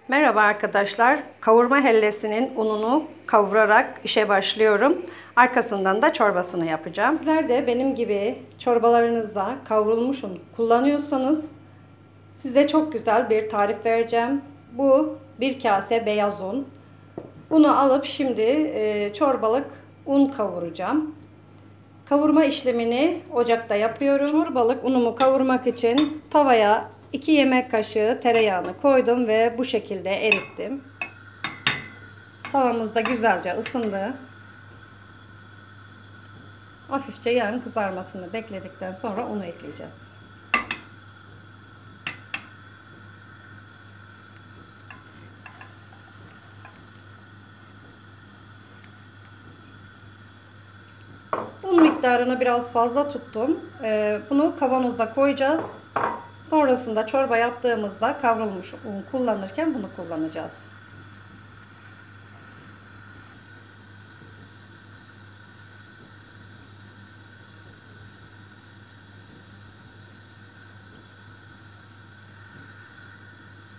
Merhaba arkadaşlar. Kavurma hellesinin ununu kavurarak işe başlıyorum. Arkasından da çorbasını yapacağım. Sizler de benim gibi çorbalarınızda kavrulmuş un kullanıyorsanız size çok güzel bir tarif vereceğim. Bu bir kase beyaz un. Bunu alıp şimdi çorbalık un kavuracağım. Kavurma işlemini ocakta yapıyorum. Çorbalık unumu kavurmak için tavaya 2 yemek kaşığı tereyağını koydum ve bu şekilde erittim. Tavamız da güzelce ısındı. Hafifçe yağın kızarmasını bekledikten sonra unu ekleyeceğiz. Un miktarını biraz fazla tuttum. Bunu kavanoza koyacağız. Sonrasında çorba yaptığımızda kavrulmuş un kullanırken bunu kullanacağız.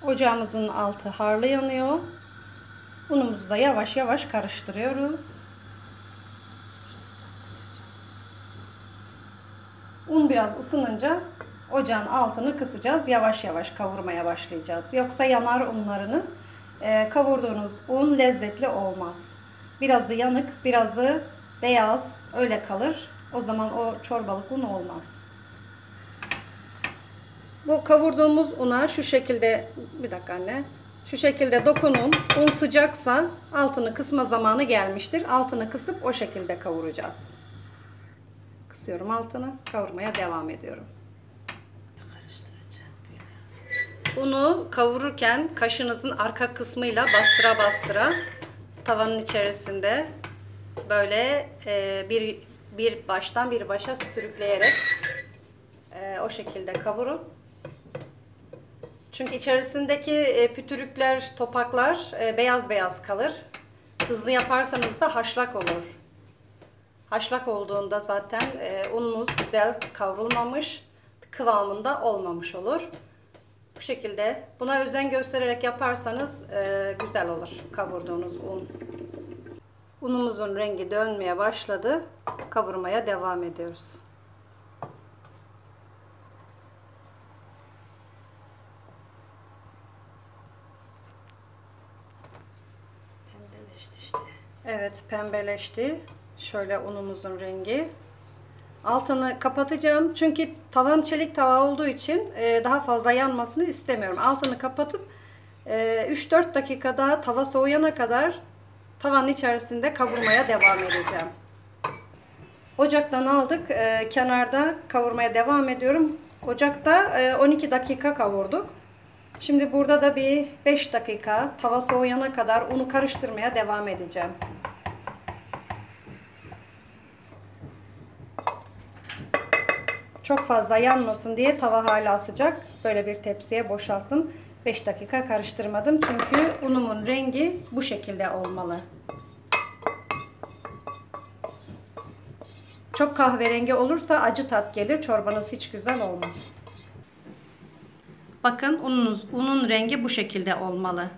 Ocağımızın altı harlı yanıyor. Unumuzu da yavaş yavaş karıştırıyoruz. Un biraz ısınınca ocağın altını kısacağız. Yavaş yavaş kavurmaya başlayacağız. Yoksa yanar unlarınız. Kavurduğunuz un lezzetli olmaz. Birazı yanık, birazı beyaz öyle kalır. O zaman o çorbalık un olmaz. Bu kavurduğumuz una şu şekilde, bir dakika anne. Şu şekilde dokunun. Un sıcaksa altını kısma zamanı gelmiştir. Altını kısıp o şekilde kavuracağız. Kısıyorum altını. Kavurmaya devam ediyorum. Unu kavururken kaşınızın arka kısmıyla bastıra bastıra tavanın içerisinde böyle bir baştan bir başa sürükleyerek o şekilde kavurun. Çünkü içerisindeki pütürükler, topaklar beyaz beyaz kalır. Hızlı yaparsanız da haşlak olur. Haşlak olduğunda zaten ununuz güzel kavrulmamış, kıvamında olmamış olur. Bu şekilde buna özen göstererek yaparsanız güzel olur kavurduğunuz un. Unumuzun rengi dönmeye başladı. Kavurmaya devam ediyoruz. Pembeleşti işte. Evet, pembeleşti. Şöyle unumuzun rengi. Altını kapatacağım. Çünkü tavam çelik tava olduğu için daha fazla yanmasını istemiyorum. Altını kapatıp 3-4 dakikada tava soğuyana kadar tavanın içerisinde kavurmaya devam edeceğim. Ocaktan aldık. Kenarda kavurmaya devam ediyorum. Ocakta 12 dakika kavurduk. Şimdi burada da bir 5 dakika tava soğuyana kadar unu karıştırmaya devam edeceğim. Çok fazla yanmasın diye tava hala sıcak. Böyle bir tepsiye boşalttım. 5 dakika karıştırmadım. Çünkü unumun rengi bu şekilde olmalı. Çok kahverengi olursa acı tat gelir. Çorbanız hiç güzel olmaz. Bakın unun rengi bu şekilde olmalı.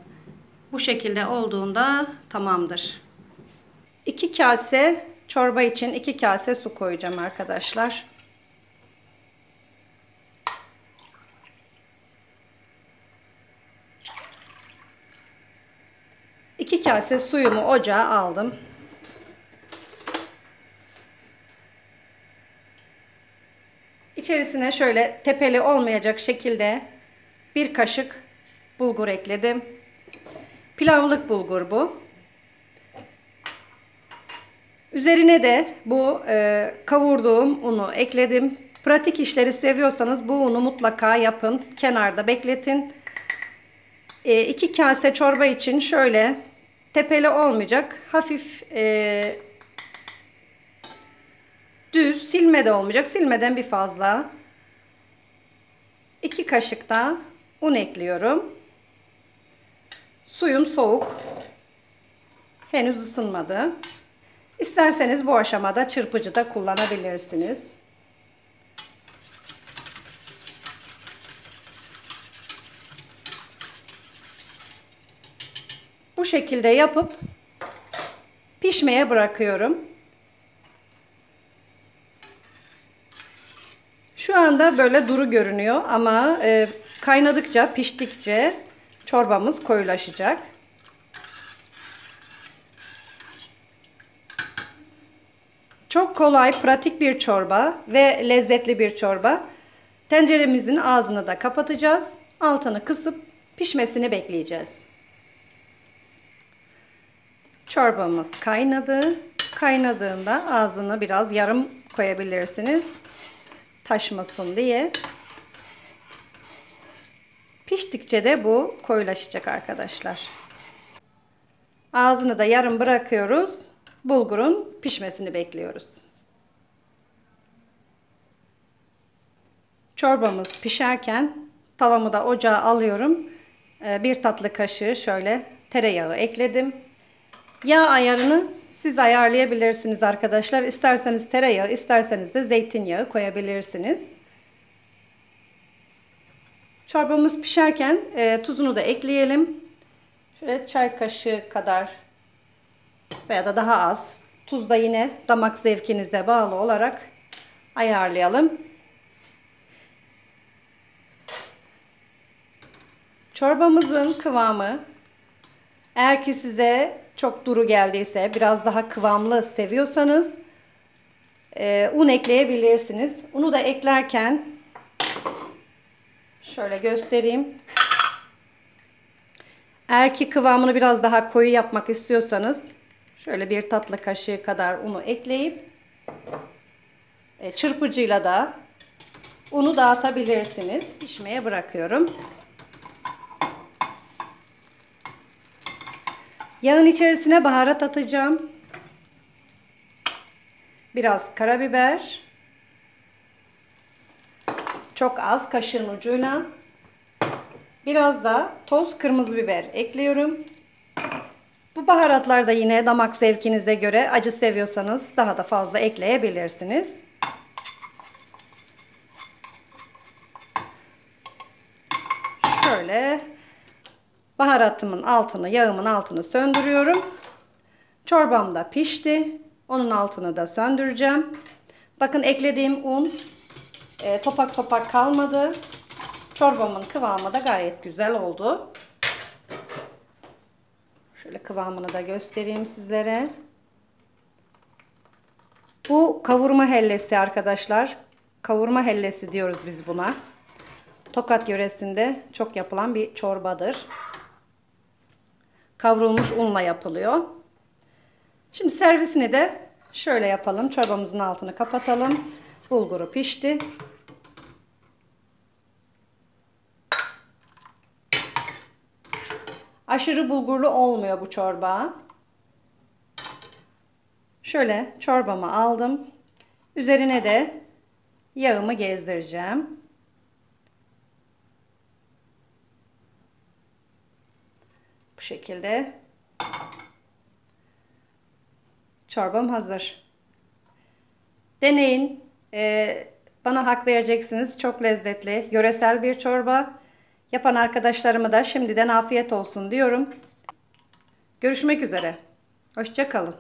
Bu şekilde olduğunda tamamdır. 2 kase çorba için 2 kase su koyacağım arkadaşlar. İki kase suyumu ocağa aldım. İçerisine şöyle tepeli olmayacak şekilde bir kaşık bulgur ekledim. Pilavlık bulgur bu. Üzerine de bu kavurduğum unu ekledim. Pratik işleri seviyorsanız bu unu mutlaka yapın. Kenarda bekletin. 2 kase çorba için şöyle tepeli olmayacak. Hafif düz, silme de olmayacak. Silmeden bir fazla. 2 kaşık da un ekliyorum. Suyum soğuk. Henüz ısınmadı. İsterseniz bu aşamada çırpıcı da kullanabilirsiniz. Bu şekilde yapıp pişmeye bırakıyorum. Şu anda böyle duru görünüyor ama kaynadıkça, piştikçe çorbamız koyulaşacak. Çok kolay, pratik bir çorba ve lezzetli bir çorba. Tenceremizin ağzını da kapatacağız. Altını kısıp pişmesini bekleyeceğiz. Çorbamız kaynadı. Kaynadığında ağzını biraz yarım koyabilirsiniz. Taşmasın diye. Piştikçe de bu koyulaşacak arkadaşlar. Ağzını da yarım bırakıyoruz. Bulgurun pişmesini bekliyoruz. Çorbamız pişerken tavamı da ocağa alıyorum. Bir tatlı kaşığı şöyle tereyağı ekledim. Yağ ayarını siz ayarlayabilirsiniz arkadaşlar. İsterseniz tereyağı, isterseniz de zeytinyağı koyabilirsiniz. Çorbamız pişerken tuzunu da ekleyelim. Şöyle çay kaşığı kadar veya da daha az. Tuz da yine damak zevkinize bağlı olarak ayarlayalım. Çorbamızın kıvamı, eğer ki size çok duru geldiyse, biraz daha kıvamlı seviyorsanız un ekleyebilirsiniz. Unu da eklerken şöyle göstereyim. Eğer ki kıvamını biraz daha koyu yapmak istiyorsanız şöyle bir tatlı kaşığı kadar unu ekleyip çırpıcıyla da unu dağıtabilirsiniz. Pişmeye bırakıyorum. Yağın içerisine baharat atacağım. Biraz karabiber. Çok az, kaşığın ucuyla. Biraz da toz kırmızı biber ekliyorum. Bu baharatlar da yine damak zevkinize göre, acı seviyorsanız daha da fazla ekleyebilirsiniz. Şöyle baharatımın altını, yağımın altını söndürüyorum. Çorbam da pişti. Onun altını da söndüreceğim. Bakın eklediğim un topak topak kalmadı. Çorbamın kıvamı da gayet güzel oldu. Şöyle kıvamını da göstereyim sizlere. Bu kavurma hellesi arkadaşlar. Kavurma hellesi diyoruz biz buna. Tokat yöresinde çok yapılan bir çorbadır. Kavrulmuş unla yapılıyor. Şimdi servisini de şöyle yapalım. Çorbamızın altını kapatalım. Bulguru pişti. Aşırı bulgurlu olmuyor bu çorba. Şöyle çorbamı aldım. Üzerine de yağımı gezdireceğim. Bu şekilde çorbam hazır. Deneyin. Bana hak vereceksiniz. Çok lezzetli, yöresel bir çorba. Yapan arkadaşlarıma da şimdiden afiyet olsun diyorum. Görüşmek üzere. Hoşça kalın.